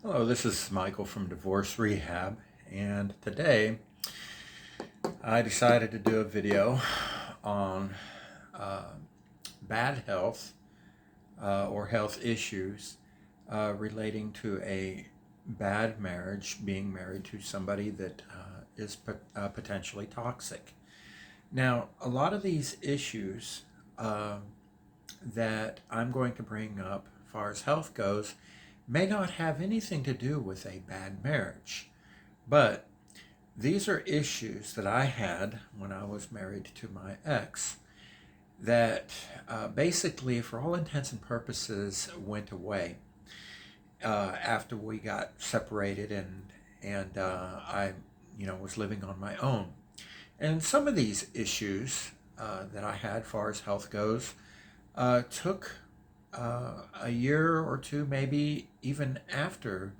Hello, this is Michael from Divorce Rehab, and today I decided to do a video on uh, bad health or health issues relating to a bad marriage, being married to somebody that is potentially toxic. Now, a lot of these issues uh, that I'm going to bring up, as far as health goes, may not have anything to do with a bad marriage. But these are issues that I had when I was married to my ex that basically, for all intents and purposes, went away after we got separated and I, was living on my own. And some of these issues that I had, far as health goes, took a year or two, maybe even after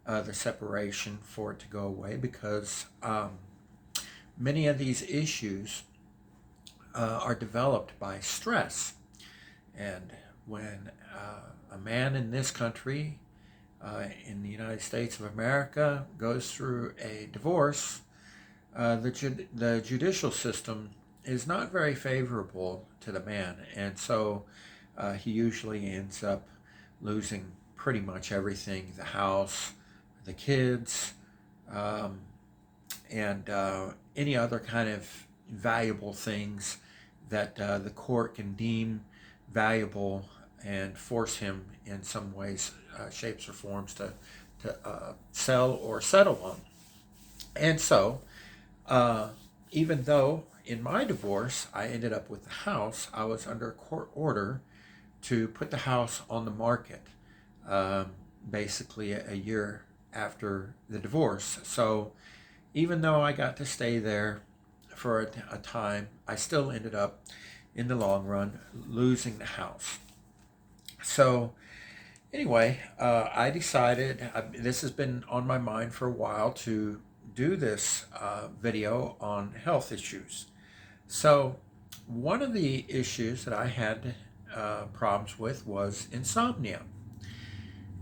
the separation, for it to go away because many of these issues are developed by stress. And when a man in this country, in the United States of America, goes through a divorce, the judicial system is not very favorable to the man. And so he usually ends up losing pretty much everything: the house, the kids, um, and any other kind of valuable things that the court can deem valuable and force him in some ways, shapes, or forms to sell or settle on. And so, uh, even though in my divorce I ended up with the house, I was under a court order to put the house on the market, um, basically a year after the divorce. So even though I got to stay there for a time, I still ended up, in the long run, losing the house. So, anyway, I decided, this has been on my mind for a while, to do this video on health issues. So, one of the issues that I had problems with was insomnia.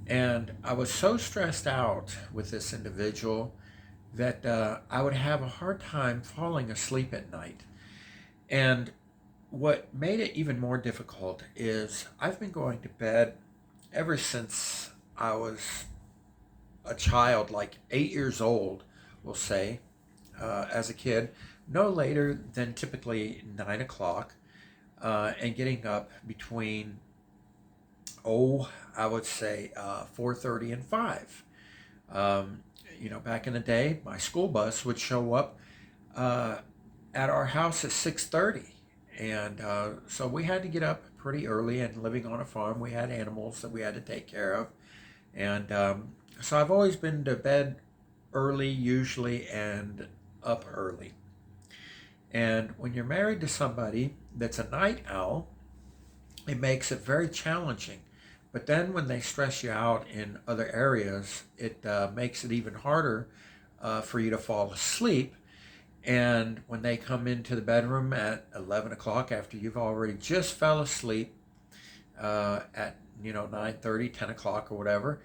And I was so stressed out with this individual that I would have a hard time falling asleep at night. And what made it even more difficult is I've been going to bed ever since I was a child, like 8 years old, we'll say, as a kid, no later than typically 9 o'clock, and getting up between, I would say 4:30 and 5. Um, Back in the day, my school bus would show up uh, at our house at 6:30, and so we had to get up pretty early. And living on a farm, we had animals that we had to take care of, and so I've always been to bed early, usually, and up early. And when you're married to somebody that's a night owl, it makes it very challenging. But then when they stress you out in other areas, it makes it even harder for you to fall asleep. And when they come into the bedroom at 11 o'clock after you've already just fell asleep at 9:30, 10 o'clock or whatever,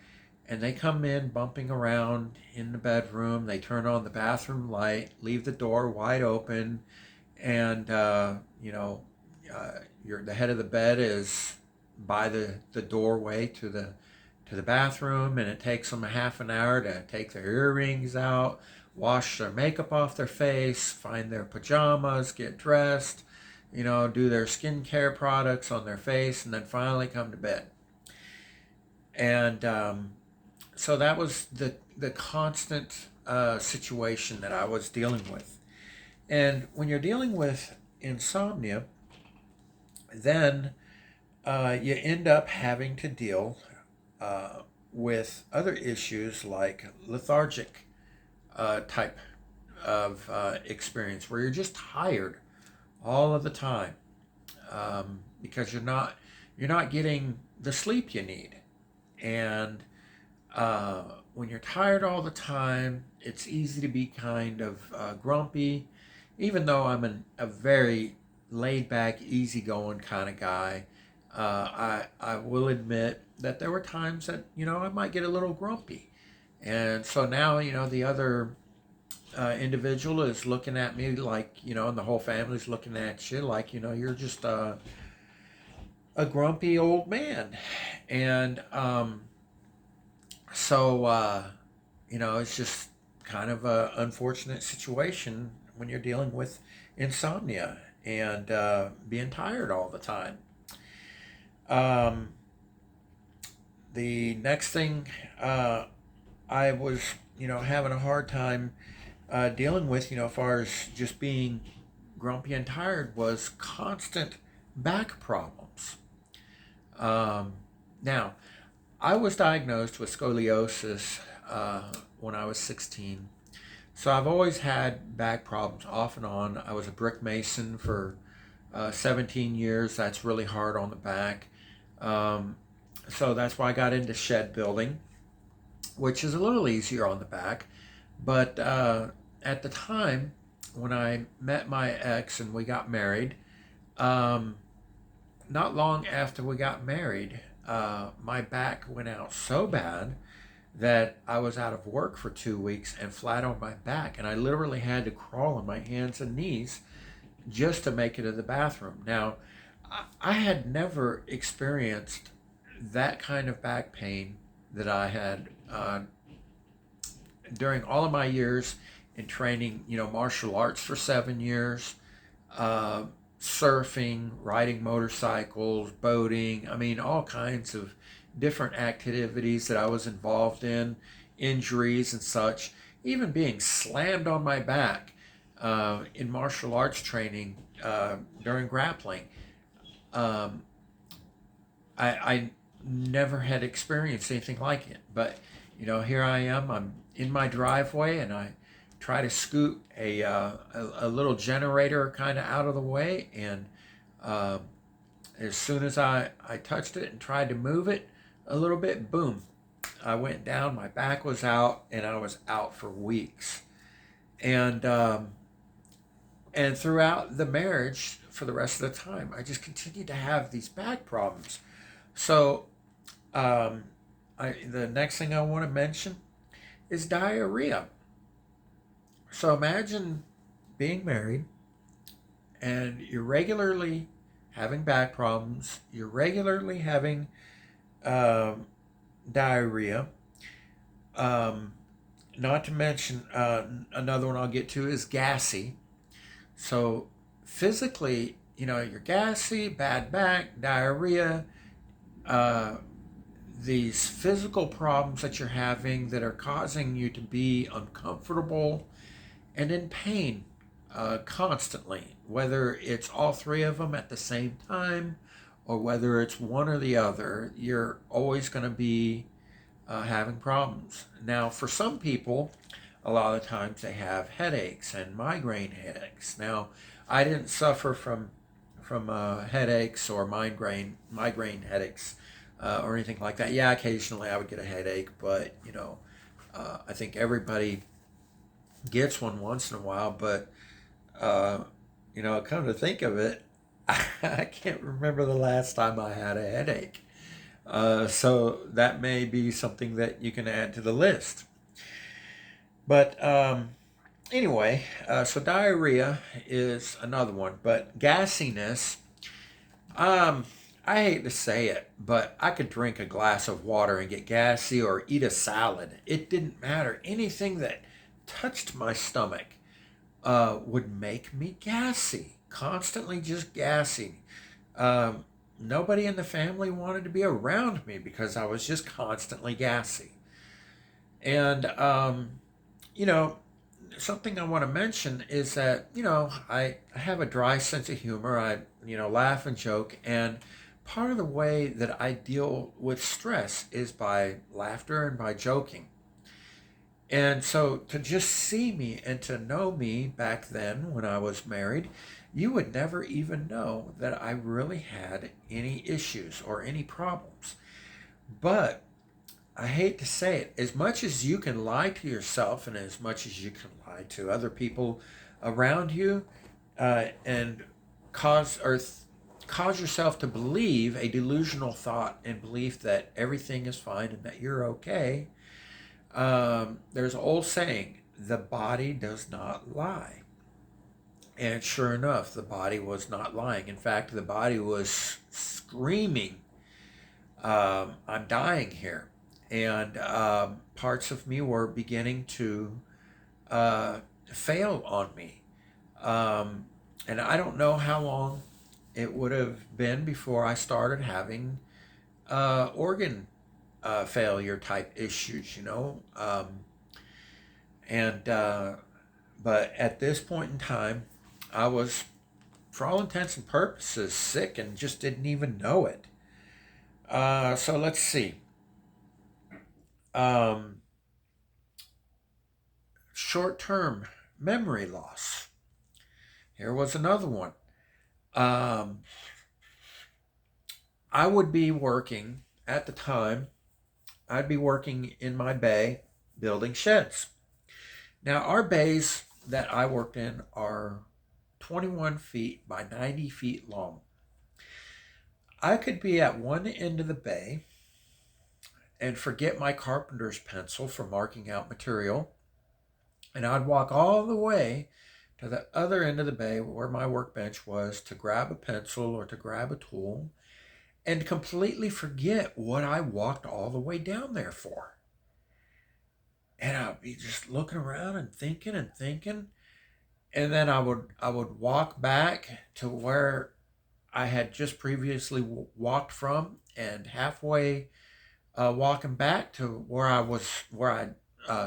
and they come in bumping around in the bedroom, they turn on the bathroom light, leave the door wide open, and the head of the bed is by the doorway to the bathroom, and it takes them a half an hour to take their earrings out, wash their makeup off their face, find their pajamas, get dressed, do their skincare products on their face, and then finally come to bed. And so that was the constant situation that I was dealing with. And when you're dealing with insomnia, then you end up having to deal with other issues like lethargic type of experience, where you're just tired all of the time, because you're not getting the sleep you need. And when you're tired all the time, it's easy to be kind of grumpy. Even though I'm a very laid back, easygoing kind of guy, I will admit that there were times that I might get a little grumpy. And so now, the other individual is looking at me like, and the whole family's looking at you like, you're just a grumpy old man. And so, it's just kind of a unfortunate situation when you're dealing with insomnia and being tired all the time. Um, the next thing I was, having a hard time dealing with, as far as just being grumpy and tired, was constant back problems. Um, Now, I was diagnosed with scoliosis when I was 16. So I've always had back problems off and on. I was a brick mason for 17 years. That's really hard on the back. Um, so that's why I got into shed building, which is a little easier on the back. But at the time when I met my ex and we got married, um, not long after we got married, my back went out so bad that I was out of work for 2 weeks and flat on my back. And I literally had to crawl on my hands and knees just to make it to the bathroom. Now, I had never experienced that kind of back pain that I had during all of my years in training, martial arts for 7 years, uh, surfing, riding motorcycles, boating. I mean, all kinds of different activities that I was involved in, injuries and such, even being slammed on my back in martial arts training during grappling. Um, I never had experienced anything like it. But, here I am. I'm in my driveway and I try to scoot a little generator kind of out of the way. And uh, as soon as I touched it and tried to move it a little bit, boom, I went down. My back was out and I was out for weeks. And, and throughout the marriage, for the rest of the time, I just continued to have these back problems. So, um, the next thing I want to mention is diarrhea. So imagine being married and you're regularly having back problems, you're regularly having um, diarrhea. Um, Not to mention, another one I'll get to is gassy. So physically, you're gassy, bad back, diarrhea, uh, these physical problems that you're having that are causing you to be uncomfortable and in pain constantly, whether it's all three of them at the same time or whether it's one or the other, you're always going to be having problems. Now, for some people, a lot of the times they have headaches and migraine headaches. Now, I didn't suffer from headaches or migraine headaches or anything like that. Yeah, occasionally I would get a headache, but I think everybody gets one once in a while. But come to think of it, I can't remember the last time I had a headache. So that may be something that you can add to the list. But anyway, so diarrhea is another one. But gassiness, um, I hate to say it, but I could drink a glass of water and get gassy or eat a salad. It didn't matter. Anything that touched my stomach would make me gassy, constantly just gassy. Um, Nobody in the family wanted to be around me because I was just constantly gassy. And, you know, something I want to mention is that, I have a dry sense of humor. I, laugh and joke. And part of the way that I deal with stress is by laughter and by joking. And so to just see me and to know me back then when I was married, you would never even know that I really had any issues or any problems. But I hate to say it, as much as you can lie to yourself and as much as you can lie to other people around you, and cause or th- cause yourself to believe a delusional thought and belief that everything is fine and that you're okay, There's an old saying, the body does not lie. And sure enough, the body was not lying. In fact, the body was screaming, I'm dying here. And parts of me were beginning to uh, fail on me. Um, and I don't know how long it would have been before I started having organ failure type issues, you know. And But at this point in time, I was, for all intents and purposes, sick and just didn't even know it. So let's see. Um, Short term memory loss. Here was another one. Um, I would be working at the time, I'd be working in my bay building sheds. Now, our bays that I worked in are 21 feet by 90 feet long. I could be at one end of the bay and forget my carpenter's pencil for marking out material, and I'd walk all the way to the other end of the bay where my workbench was to grab a pencil or to grab a tool and completely forget what I walked all the way down there for. And I'd be just looking around and thinking and thinking. And then I would walk back to where I had just previously walked from, and halfway walking back to where I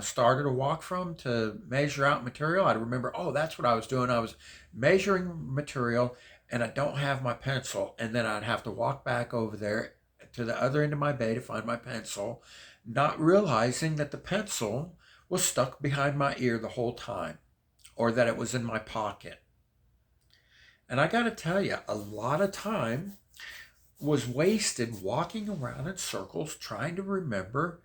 started to walk from to measure out material, I'd remember, oh, that's what I was doing. I was measuring material, and I don't have my pencil, and then I'd have to walk back over there to the other end of my bay to find my pencil, not realizing that the pencil was stuck behind my ear the whole time, or that it was in my pocket. And I got to tell you, a lot of time was wasted walking around in circles trying to remember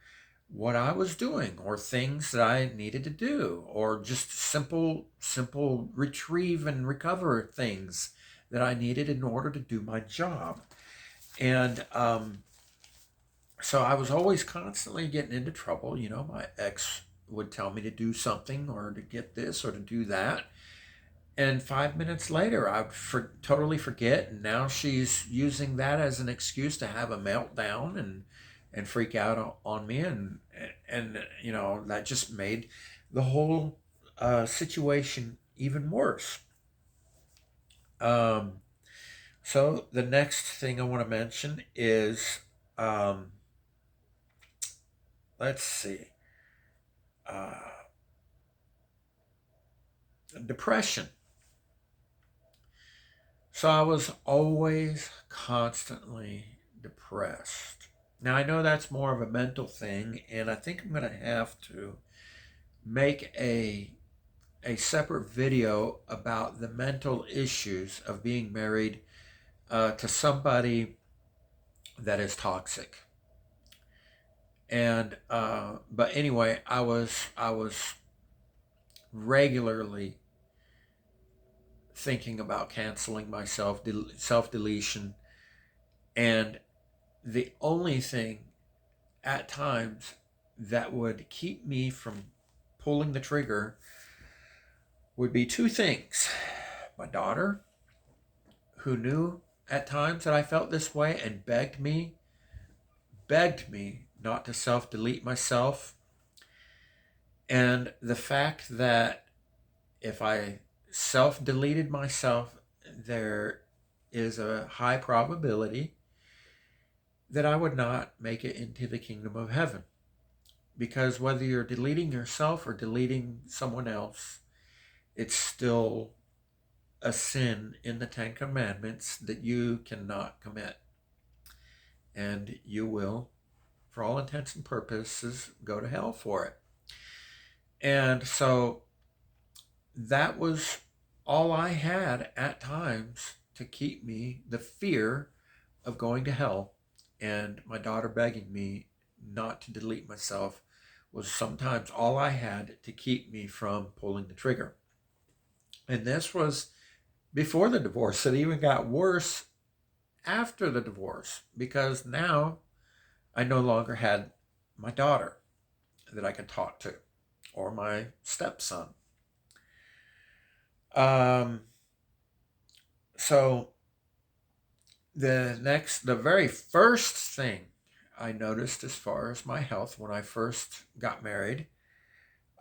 what I was doing or things that I needed to do, or just simple retrieve and recover things that I needed in order to do my job. And so I was always constantly getting into trouble. You know, my ex would tell me to do something or to get this or to do that. And 5 minutes later, I would totally forget. And now she's using that as an excuse to have a meltdown and freak out on me. And you know, that just made the whole situation even worse. Um, so the next thing I want to mention is, um, let's see, uh, depression. So I was always constantly depressed. Now I know that's more of a mental thing, and I think I'm going to have to make a separate video about the mental issues of being married to somebody that is toxic. And but anyway, I was regularly thinking about canceling myself, self deletion, and the only thing at times that would keep me from pulling the trigger would be two things: my daughter, who knew at times that I felt this way and begged me not to self delete myself, and the fact that if I self deleted myself, there is a high probability that I would not make it into the kingdom of heaven. Because whether you're deleting yourself or deleting someone else, it's still a sin in the Ten Commandments that you cannot commit. And you will, for all intents and purposes, go to hell for it. And so that was all I had at times to keep me, the fear of going to hell, and my daughter begging me not to delete myself was sometimes all I had to keep me from pulling the trigger. And this was before the divorce. It even got worse after the divorce because now I no longer had my daughter. that I could talk to, or my stepson. Um, so the very first thing I noticed as far as my health when I first got married,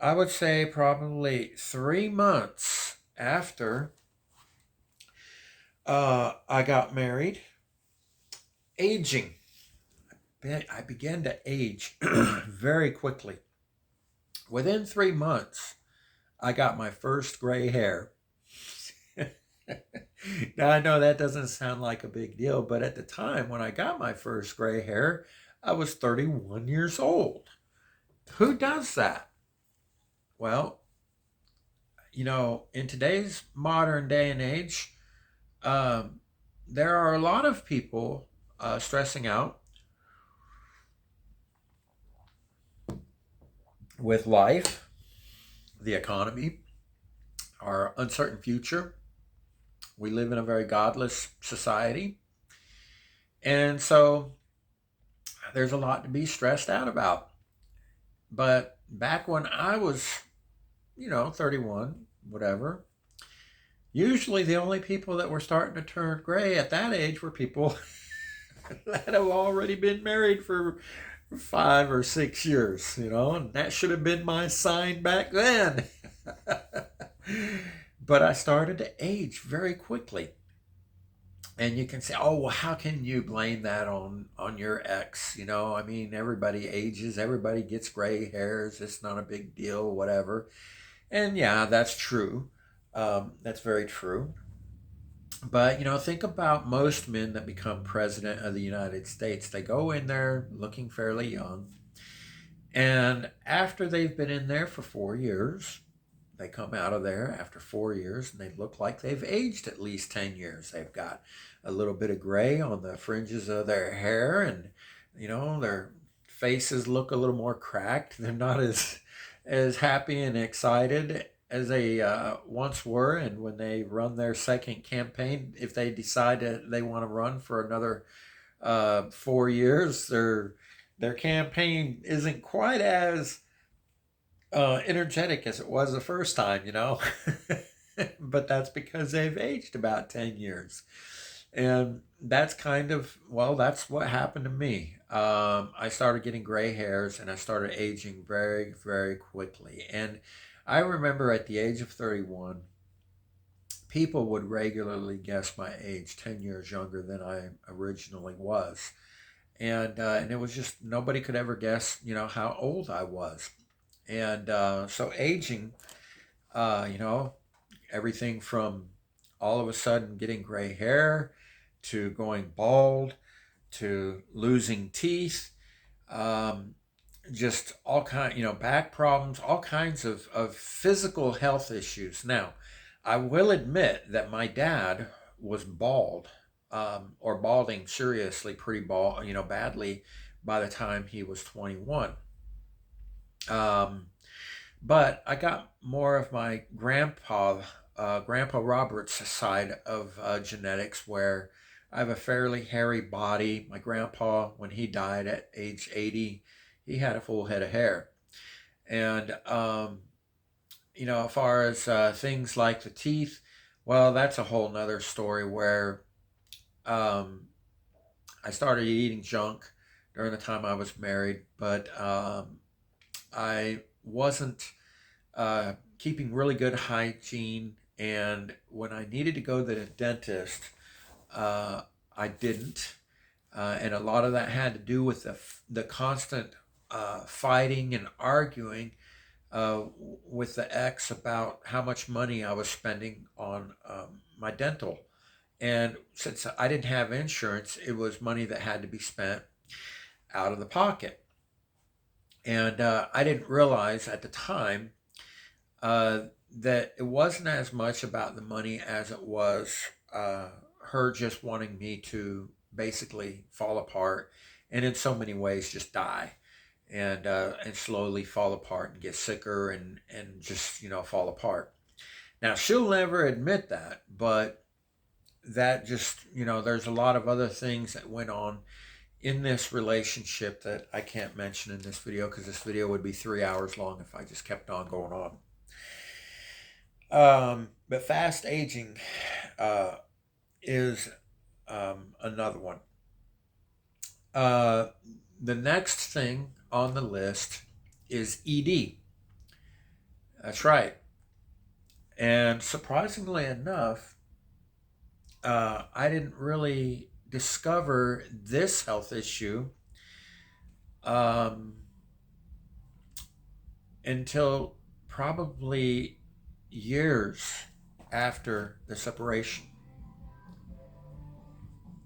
I would say probably 3 months after I got married, aging. I began to age very quickly. Within 3 months, I got my first gray hair. Now, I know that doesn't sound like a big deal, but at the time when I got my first gray hair, I was 31 years old. Who does that? Well, in today's modern day and age, um, there are a lot of people stressing out with life, the economy, our uncertain future. We live in a very godless society. And so there's a lot to be stressed out about. But back when I was, 31, whatever, usually the only people that were starting to turn gray at that age were people that have already been married for 5 or 6 years, and that should have been my sign back then. But I started to age very quickly. And you can say, oh, well, how can you blame that on your ex? I mean, everybody ages, everybody gets gray hairs. It's not a big deal, whatever. And yeah, that's true. That's very true. But, think about most men that become president of the United States. They go in there looking fairly young. And after they've been in there for 4 years, they come out of there after 4 years and they look like they've aged at least 10 years. They've got a little bit of gray on the fringes of their hair, and their faces look a little more cracked. They're not as happy and excited as they once were. And when they run their second campaign, if they decide that they want to run for another 4 years, their campaign isn't quite as energetic as it was the first time. But that's because they've aged about 10 years. And that's that's what happened to me. I started getting gray hairs and I started aging very, very quickly. And I remember at the age of 31, people would regularly guess my age 10 years younger than I originally was. And it was just, nobody could ever guess, how old I was. And so aging, you know, everything from all of a sudden getting gray hair to going bald to losing teeth, um, just all back problems, all kinds of physical health issues. Now, I will admit that my dad was bald, or balding seriously, pretty bald, badly by the time he was 21. Um, but I got more of my Grandpa Robert's side of genetics, where I have a fairly hairy body. My grandpa, when he died at age 80, he had a full head of hair. And, as far as things like the teeth, well, that's a whole nother story where um, I started eating junk during the time I was married, but I wasn't keeping really good hygiene. And when I needed to go to the dentist, uh, I didn't. And a lot of that had to do with the constant fighting and arguing with the ex about how much money I was spending on my dental. And since I didn't have insurance, it was money that had to be spent out of the pocket. And I didn't realize at the time that it wasn't as much about the money as it was her just wanting me to basically fall apart, and in so many ways just die, and slowly fall apart and get sicker, and just fall apart. Now, she'll never admit that, but that just there's a lot of other things that went on in this relationship that I can't mention in this video because this video would be 3 hours long if I just kept on going on. But fast aging is another one. The next thing on the list is ED. That's right. And surprisingly enough, I didn't really discover this health issue until probably years after the separation.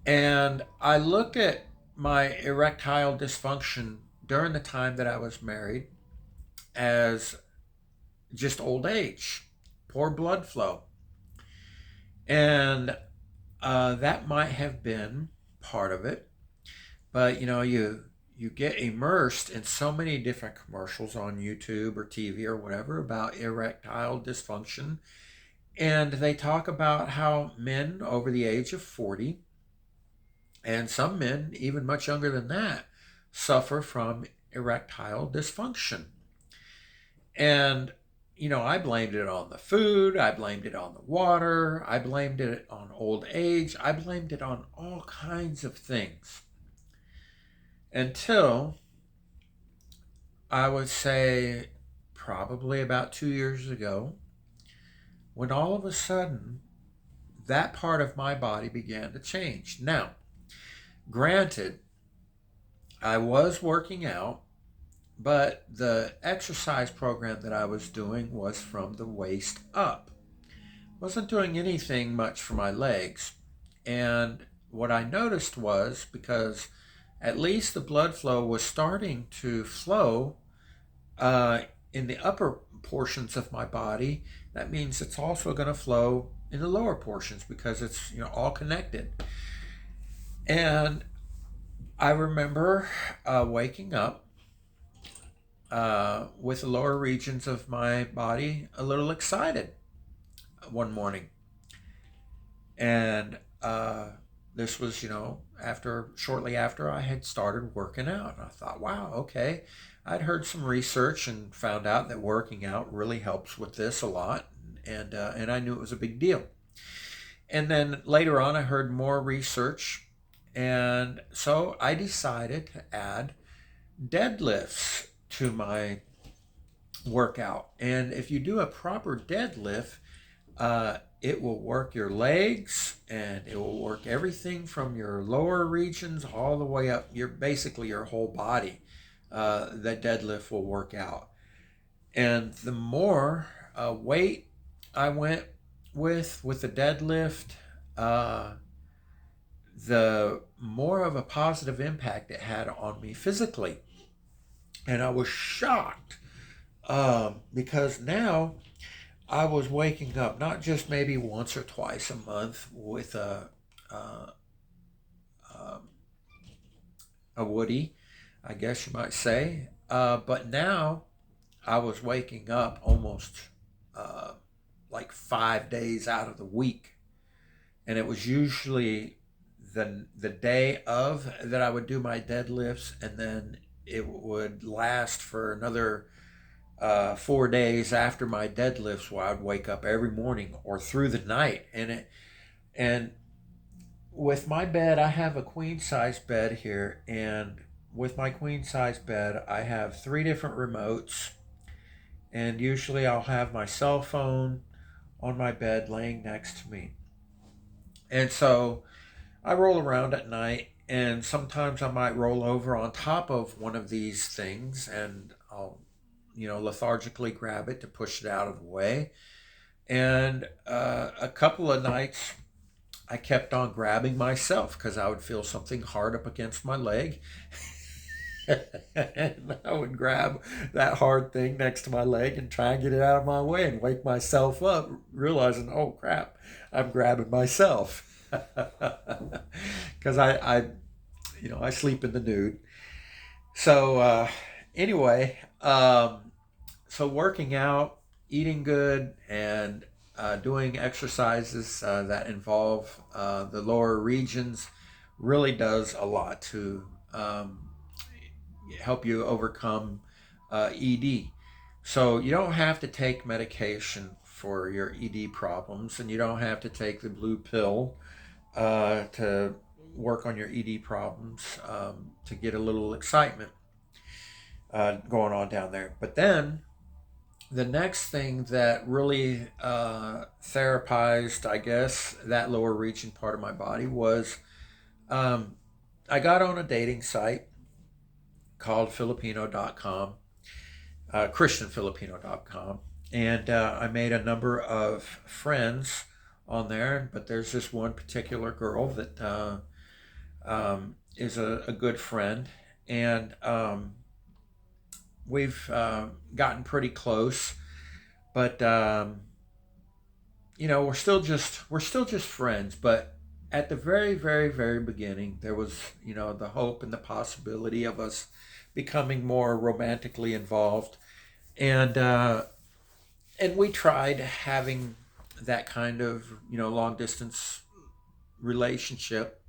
And I looked at my erectile dysfunction during the time that I was married as just old age, poor blood flow. And that might have been part of it. But you get immersed in so many different commercials on YouTube or TV or whatever about erectile dysfunction. And they talk about how men over the age of 40, and some men even much younger than that, suffer from erectile dysfunction. And I blamed it on the food, I blamed it on the water, I blamed it on old age, I blamed it on all kinds of things. Until, I would say, probably about 2 years ago, when all of a sudden, that part of my body began to change. Now, granted, I was working out, but the exercise program that I was doing was from the waist up. Wasn't doing anything much for my legs. And what I noticed was, because at least the blood flow was starting to flow in the upper portions of my body, that means it's also going to flow in the lower portions because it's all connected. And I remember waking up with the lower regions of my body a little excited one morning. And this was, shortly after I had started working out. And I thought, wow, okay. I'd heard some research and found out that working out really helps with this a lot. And I knew it was a big deal. And then later on, I heard more research. And so I decided to add deadlifts to my workout. And if you do a proper deadlift, it will work your legs and it will work everything from your lower regions all the way up basically your whole body. That deadlift will work out. And the more weight I went with the deadlift, the more of a positive impact it had on me physically. And I was shocked because now I was waking up not just maybe once or twice a month with a woody, I guess you might say, but now I was waking up almost like 5 days out of the week, and it was usually the day of that I would do my deadlifts, and then it would last for another 4 days after my deadlifts, where I'd wake up every morning or through the night. And with my bed, I have a queen size bed here, and with my queen size bed, I have 3 different remotes, and usually I'll have my cell phone on my bed laying next to me. And so I roll around at night, and sometimes I might roll over on top of one of these things, and I'll lethargically grab it to push it out of the way. And a couple of nights I kept on grabbing myself because I would feel something hard up against my leg. And I would grab that hard thing next to my leg and try and get it out of my way and wake myself up, realizing, oh crap, I'm grabbing myself. Because I sleep in the nude. So anyway, so working out, eating good, and doing exercises that involve the lower regions really does a lot to help you overcome ED. So you don't have to take medication for your ED problems, and you don't have to take the blue pill to work on your ED problems to get a little excitement going on down there. But then the next thing that really therapized, I guess, that lower region part of my body was um, I got on a dating site called Filipino.com, ChristianFilipino.com, and I made a number of friends on there. But there's this one particular girl that is a good friend, and we've gotten pretty close. But we're still just friends. But at the very, very, very beginning, there was the hope and the possibility of us becoming more romantically involved, and and we tried having that kind of long distance relationship.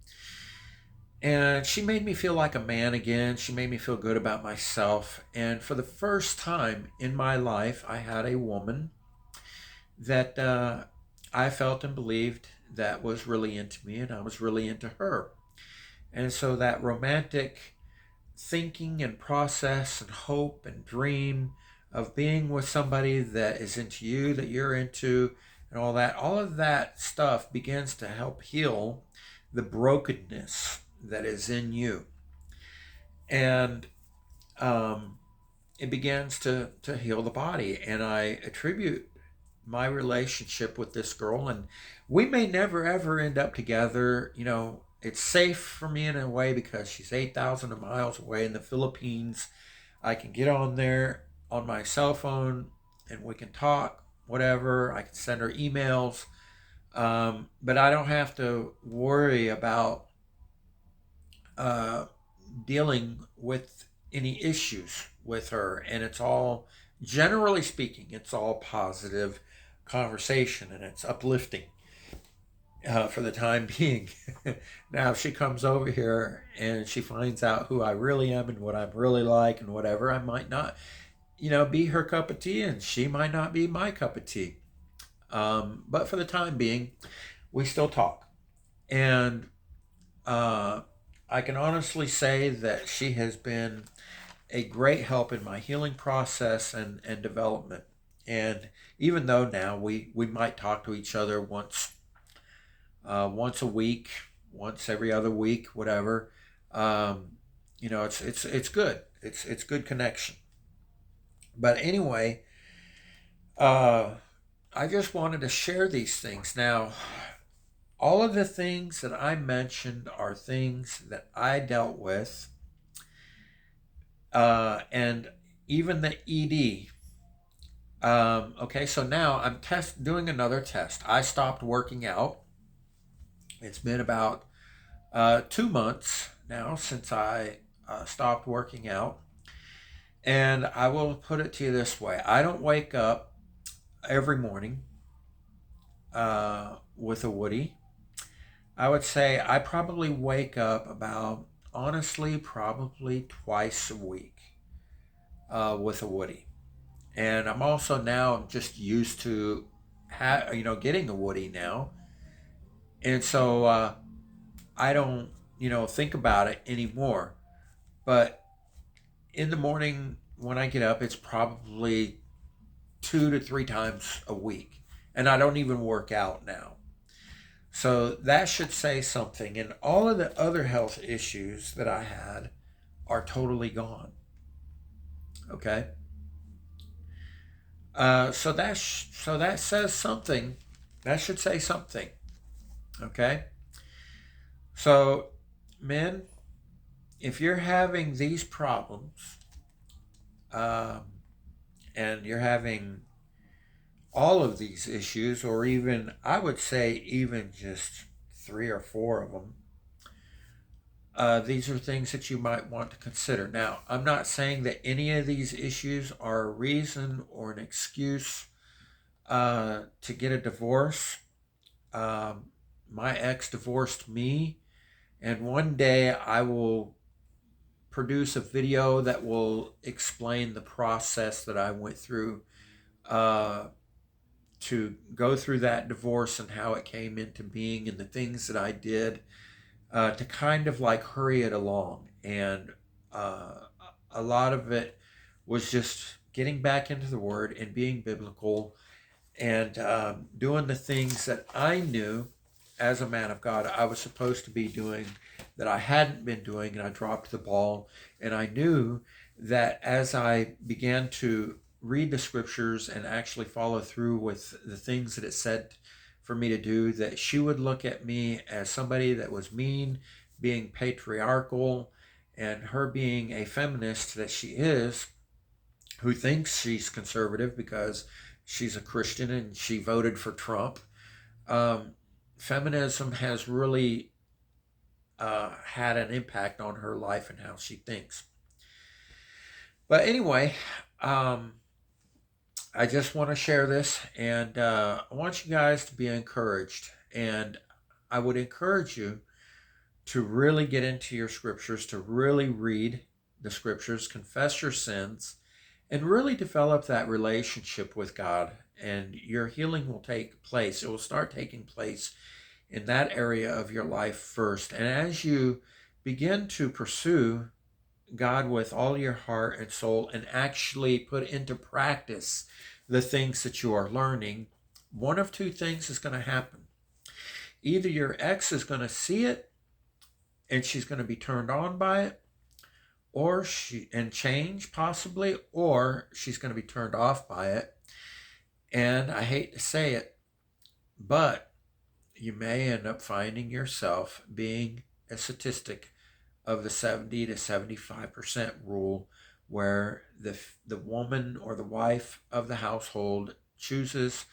And she made me feel like a man again. She made me feel good about myself. And for the first time in my life, I had a woman that I felt and believed that was really into me, and I was really into her. And so that romantic thinking and process and hope and dream of being with somebody that is into you, that you're into, and all of that stuff begins to help heal the brokenness that is in you. And it begins to heal the body. And I attribute my relationship with this girl, and we may never ever end up together. It's safe for me in a way because she's 8,000 miles away in the Philippines. I can get on there on my cell phone and we can talk, whatever. I can send her emails, but I don't have to worry about uh, dealing with any issues with her. And it's all, generally speaking, it's all positive conversation, and it's uplifting for the time being. Now, if she comes over here and she finds out who I really am and what I'm really like and whatever, I might not, be her cup of tea, and she might not be my cup of tea. But for the time being, we still talk. And uh, I can honestly say that she has been a great help in my healing process and development. And even though now we might talk to each other once a week, once every other week, whatever, it's good. It's good connection. But anyway, uh, I just wanted to share these things. Now, all of the things that I mentioned are things that I dealt with, and even the ED. Okay, so now I'm doing another test. I stopped working out. It's been about 2 months now since I stopped working out. And I will put it to you this way: I don't wake up every morning with a Woody. I would say I probably wake up about, honestly, probably twice a week with a Woody. And I'm also now just used to getting a Woody now. And so I don't think about it anymore. But in the morning when I get up, it's probably 2 to 3 times a week, and I don't even work out now. So that should say something. And all of the other health issues that I had are totally gone. Okay. So that says something. That should say something. Okay. So, men, if you're having these problems, um, and you're having all of these issues, or even, I would say, even just 3 or 4 of them, these are things that you might want to consider. Now, I'm not saying that any of these issues are a reason or an excuse to get a divorce. My ex divorced me, and one day I will produce a video that will explain the process that I went through to go through that divorce and how it came into being and the things that I did to kind of like hurry it along. And a lot of it was just getting back into the Word and being biblical and doing the things that I knew as a man of God I was supposed to be doing that I hadn't been doing, and I dropped the ball. And I knew that as I began to read the scriptures and actually follow through with the things that it said for me to do, that she would look at me as somebody that was mean, being patriarchal, and her being a feminist that she is, who thinks she's conservative because she's a Christian and she voted for Trump. Feminism has really had an impact on her life and how she thinks. But anyway, I just want to share this, and I want you guys to be encouraged. And I would encourage you to really get into your scriptures, to really read the scriptures, confess your sins, and really develop that relationship with God. And your healing will take place. It will start taking place in that area of your life first. And as you begin to pursue God with all your heart and soul and actually put into practice the things that you are learning, one of two things is going to happen. Either your ex is going to see it and she's going to be turned on by it, or change possibly, or she's going to be turned off by it. And I hate to say it, but you may end up finding yourself being a statistic of the 70 to 75% rule, where the woman or the wife of the household chooses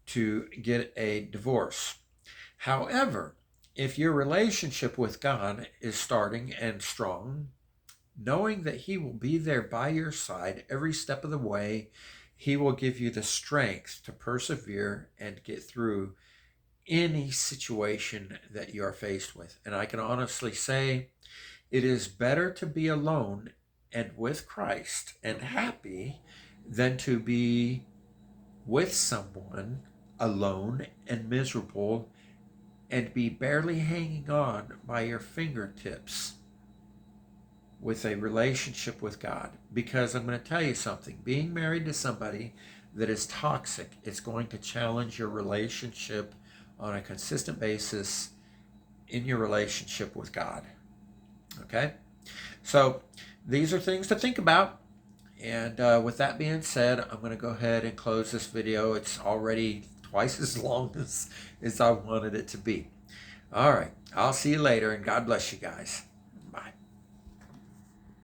to get a divorce. However, if your relationship with God is starting and strong, knowing that He will be there by your side every step of the way, He will give you the strength to persevere and get through any situation that you are faced with. And I can honestly say it is better to be alone and with Christ and happy than to be with someone alone and miserable and be barely hanging on by your fingertips with a relationship with God. Because I'm going to tell you something, being married to somebody that is toxic is going to challenge your relationship on a consistent basis in your relationship with God. Okay? So these are things to think about. And with that being said, I'm going to go ahead and close this video. It's already twice as long as I wanted it to be. All right. I'll see you later, and God bless you guys.